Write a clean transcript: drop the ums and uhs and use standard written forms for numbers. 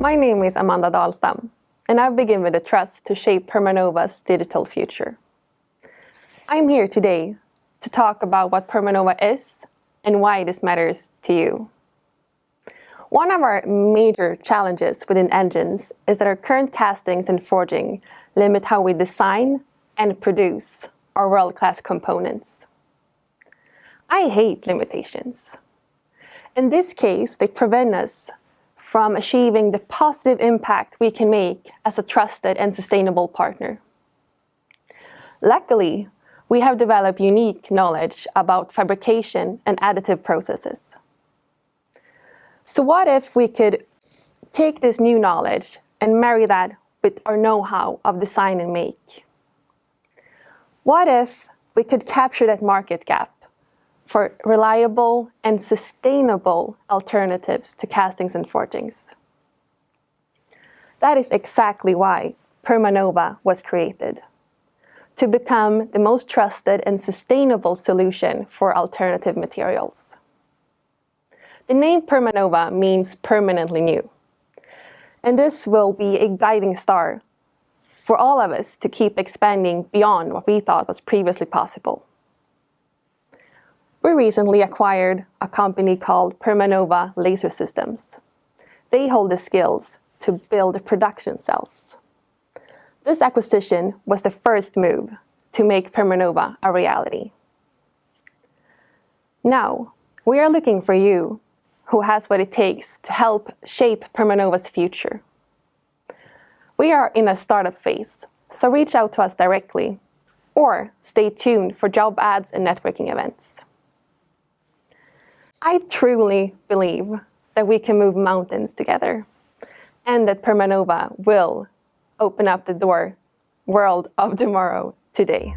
My name is Amanda Dahlstam, and I've begun with the trust to shape Permanova's digital future. I'm here today to talk about what Permanova is and why this matters to you. One of our major challenges within engines is that our current castings and forging limit how we design and produce our world-class components. I hate limitations. In this case, they prevent us from achieving the positive impact we can make as a trusted and sustainable partner. Luckily, we have developed unique knowledge about fabrication and additive processes. So what if we could take this new knowledge and marry that with our know-how of design and make? What if we could capture that market gap for reliable and sustainable alternatives to castings and forgings? That is exactly why Permanova was created, to become the most trusted and sustainable solution for alternative materials. The name Permanova means permanently new, and this will be a guiding star for all of us to keep expanding beyond what we thought was previously possible. We recently acquired a company called Permanova Laser Systems. They hold the skills to build production cells. This acquisition was the first move to make Permanova a reality. Now, we are looking for you who has what it takes to help shape Permanova's future. We are in a startup phase, so reach out to us directly or stay tuned for job ads and networking events. I truly believe that we can move mountains together and that Permanova will open up the world of tomorrow today.